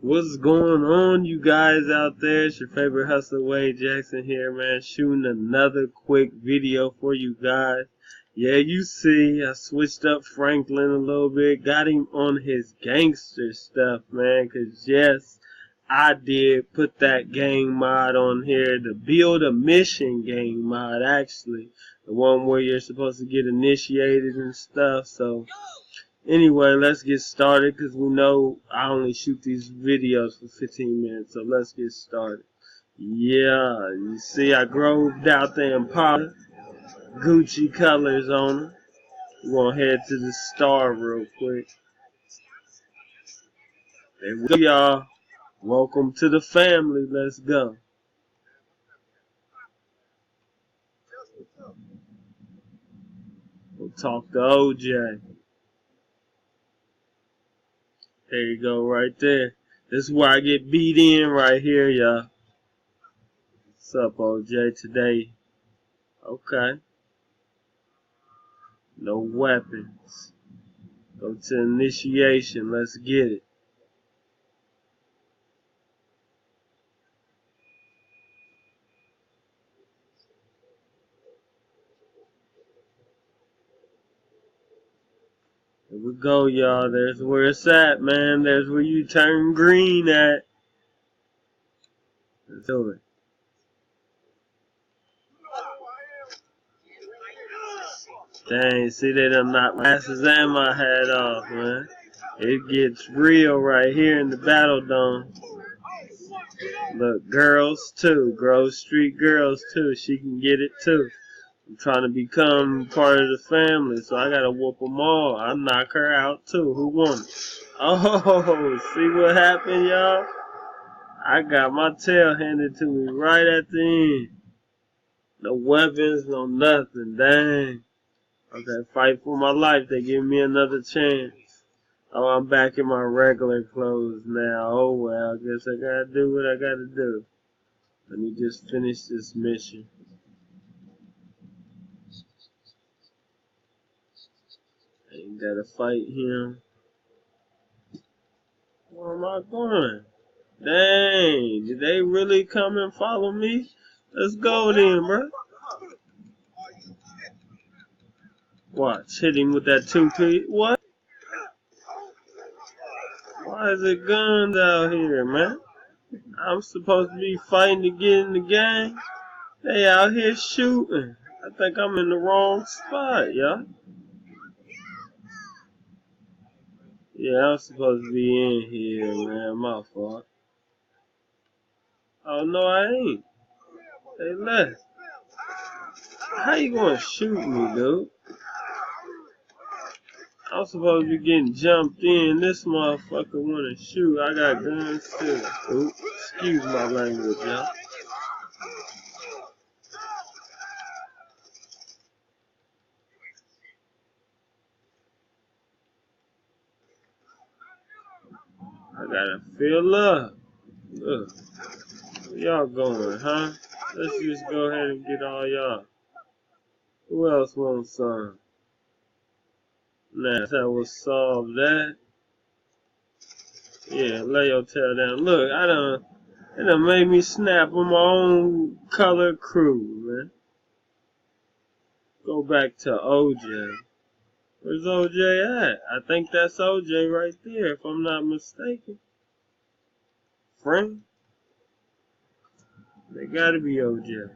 What's going on, you guys out there? It's your favorite hustler, Wade Jackson here, man. Shooting another quick video for you guys. Yeah, you see, I switched up Franklin a little bit. Got him on his gangster stuff, man. Cause yes, I did put that gang mod on here. The build a mission gang mod, actually. The one where you're supposed to get initiated and stuff. So anyway, let's get started because we know I only shoot these videos for 15 minutes, so let's get started. Yeah, you see I groved out the Impala, Gucci colors on it. We're going to head to the star real quick. There we go, y'all. Welcome to the family. Let's go. We'll talk to OJ. There you go, right there. This is where I get beat in right here, y'all. What's up, OJ, today? Okay. No weapons. Go to initiation. Let's get it. Here we go, y'all. There's where it's at, man. There's where you turn green at. Let's do it. Dang, see they done knocked my glasses and my hat off, man. It gets real right here in the Battle Dome. Look, girls too. Grove Street girls too. She can get it too. I'm trying to become part of the family, so I gotta whoop them all. I knock her out too. Who won? Oh, see what happened, y'all? I got my tail handed to me right at the end. No weapons, no nothing. Dang. Okay, fight for my life. They give me another chance. Oh, I'm back in my regular clothes now. Oh, well, I guess I gotta do what I gotta do. Let me just finish this mission. I ain't gotta fight him. Where am I going? Dang, did they really come and follow me? Let's go then, bro. Watch, hit him with that 2-piece. What? Why is it guns out here, man? I'm supposed to be fighting to get in the game. They out here shooting. I think I'm in the wrong spot, y'all. Yeah, I'm supposed to be in here, man. My fault. Oh, no, I ain't. They left. How you gonna shoot me, dude? I'm supposed to be getting jumped in. This motherfucker wanna shoot. I got guns too. Oops. Excuse my language, y'all. I gotta fill up. Look. Where y'all going, huh? Let's just go ahead and get all y'all. Who else wants some? Nah, that will solve that. Yeah, lay your tail down. Look, it done made me snap on my own color crew, man. Go back to OJ. Where's OJ at? I think that's OJ right there, if I'm not mistaken. Frank? They gotta be OJ.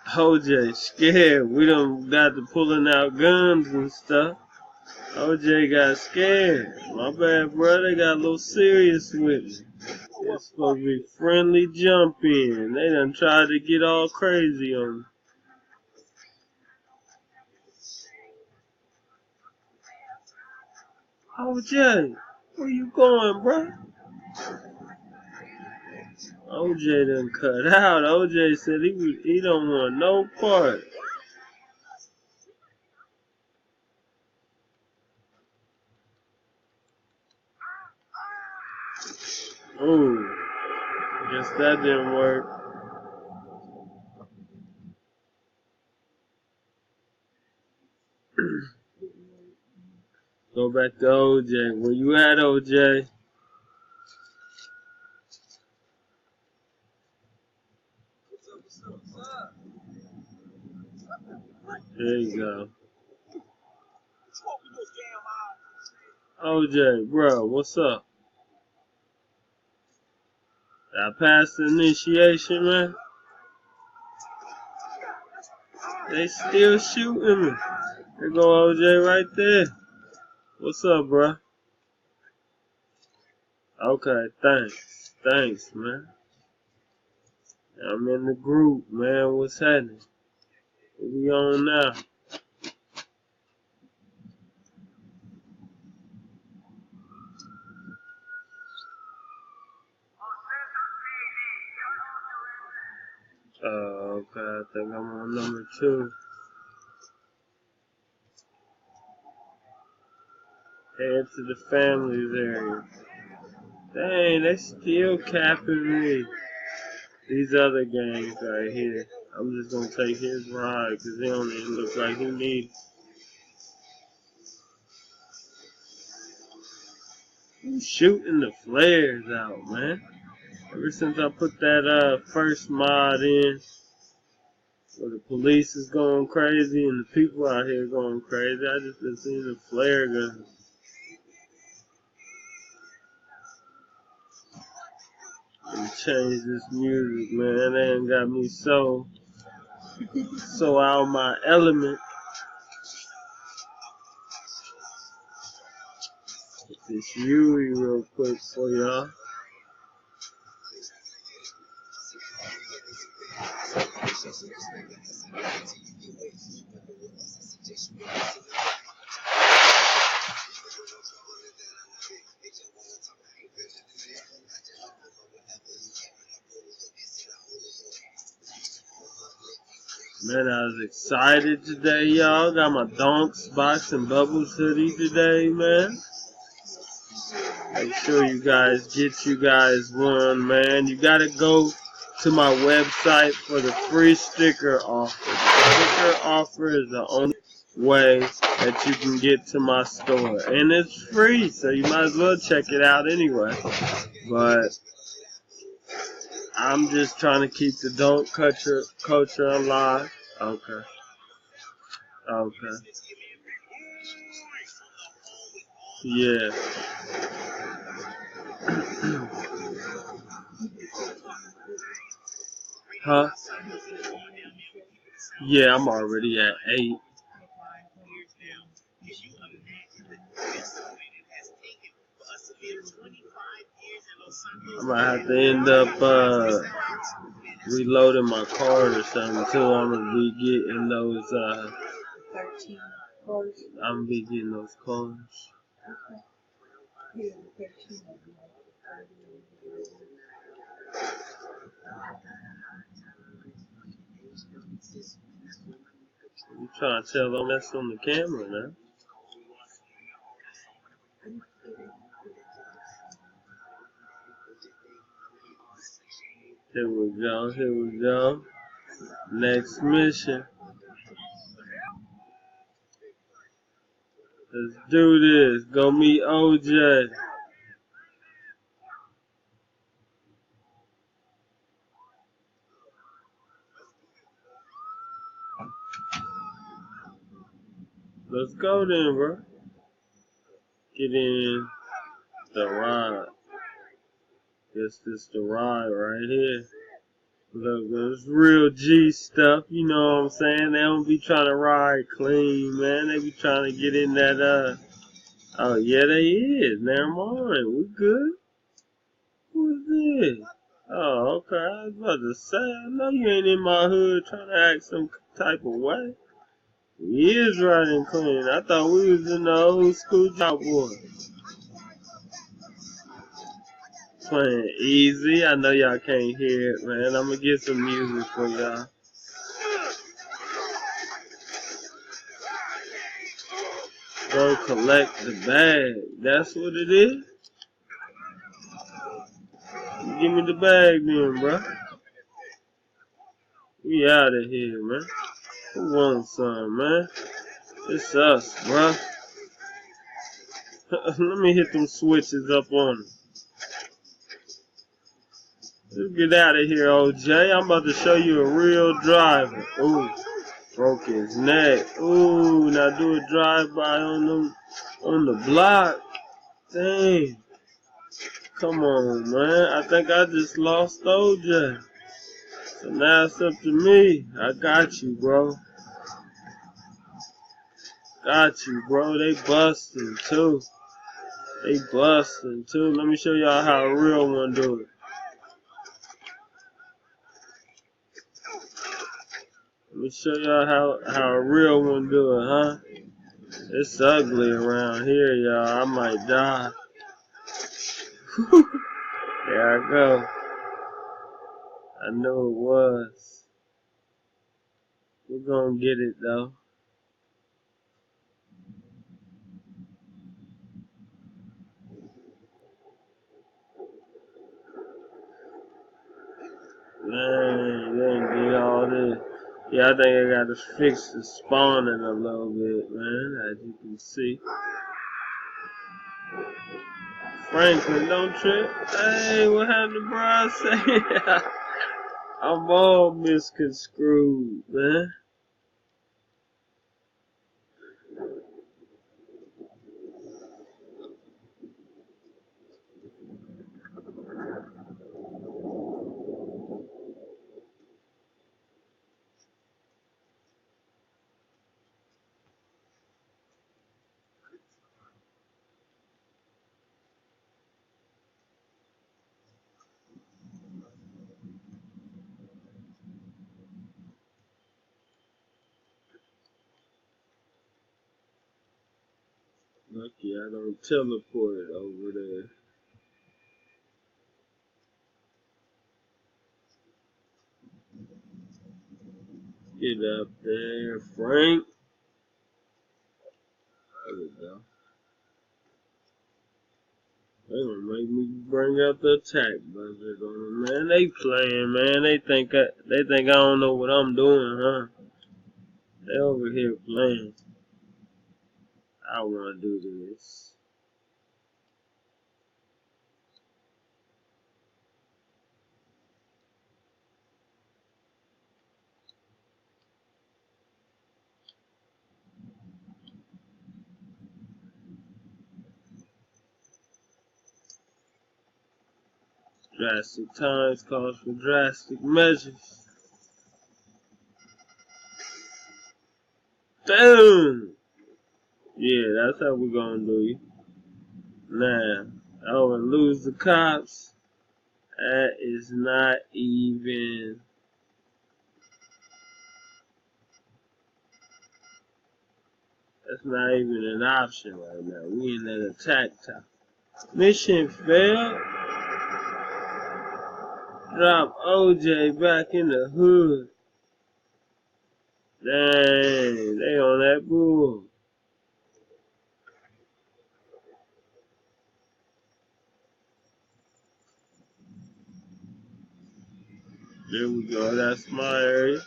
OJ scared. We done got to pulling out guns and stuff. OJ got scared. My bad, bro. They got a little serious with me. It's supposed to be friendly jump in. They done tried to get all crazy on me. OJ, where you going, bro? OJ done cut out. OJ said he don't want no part. Ooh, guess that didn't work. Go back to OJ. Where you at, OJ? There you go. OJ, bro, what's up? I passed the initiation, man. They still shooting me. There go OJ right there. What's up, bro? Okay, thanks. Thanks, man. I'm in the group, man. What's happening? What we on now? Okay, I think I'm on number 2. Head to the families area. Dang, they still capping me. These other gangs right here. I'm just gonna take his ride because he don't even look like he needs. He's shooting the flares out, man. Ever since I put that first mod in, where the police is going crazy and the people out here going crazy, I just been seeing the flare guns. And change this music, man. They ain't got me so out of my element. Get this Yui real quick for y'all. Man, I was excited today, y'all. Got my Donks Box and Bubbles hoodie today, man. Make sure you guys get you guys one, man. You gotta go to my website for the free sticker offer. The sticker offer is the only way that you can get to my store. And it's free, so you might as well check it out anyway. But I'm just trying to keep the Donk culture alive. Okay. Okay. Yeah. Huh? Yeah, I'm already at 8. I might have to end up reloading my card or something too. I'm gonna be getting those I'm gonna be getting those cards. You trying to tell them that's on the camera now? Here we go, here we go. Next mission. Let's do this. Go meet OJ. Let's go then, bro. Get in the ride. Guess this the ride right here. Look, it's real G stuff, you know what I'm saying? They don't be trying to ride clean, man. They be trying to get in that, oh, yeah, they is. Never mind. We good? Who is this? Oh, okay. I was about to say, I know you ain't in my hood trying to act some type of way. We is riding clean. I thought we was in the old school job boy. Playing easy. I know y'all can't hear it, man. I'm gonna get some music for y'all. Go collect the bag. That's what it is? Give me the bag then, bro. We out of here, man. Who wants some, man? It's us, bro. Let me hit them switches up on him. Let's get out of here, OJ. I'm about to show you a real driver. Ooh, broke his neck. Ooh, now do a drive-by on the block. Dang. Come on, man. I think I just lost OJ. So now it's up to me. I got you, bro. Got you, bro. They busting, too. They busting, too. Let me show y'all how a real one do it. Let me show y'all how a real one do it, huh? It's ugly around here, y'all. I might die. There I go. I knew it was. We're gonna get it, though. Man, they didn't get all this. Yeah, I think I gotta fix the spawning a little bit, man, as you can see. Franklin, don't trip. Hey, what happened to bro? Say, I'm all misconstrued, man. Lucky I don't teleport over there. Get up there, Frank. There we go. They gonna make me bring out the attack budget on them, man. They playing, man. They think I don't know what I'm doing, huh? They over here playing. I wanna do this. Drastic times calls for drastic measures. Boom! Yeah, that's how we're gonna do you. Now, oh, and lose the cops. That is not even. That's not even an option right now. We in that attack time. Mission failed. Drop OJ back in the hood. Dang, they on that bull. There we go. That's my area.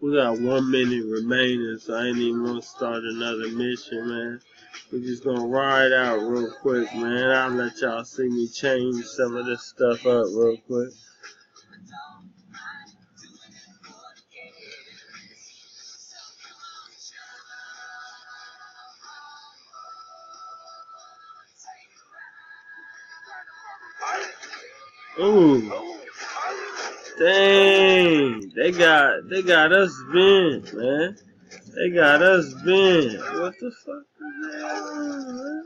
We got 1 minute remaining, so I ain't even gonna start another mission, man. We're just gonna ride out real quick, man. I'll let y'all see me change some of this stuff up real quick. Ooh. Dang. They got us bent, man. They got us bent. What the fuck is that, man?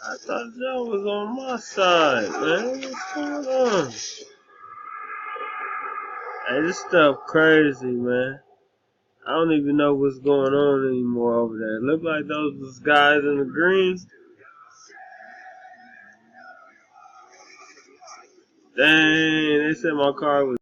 I thought y'all was on my side, man. What's going on? Hey, this stuff crazy, man. I don't even know what's going on anymore over there. Look like those guys in the green. Dang, they said my car was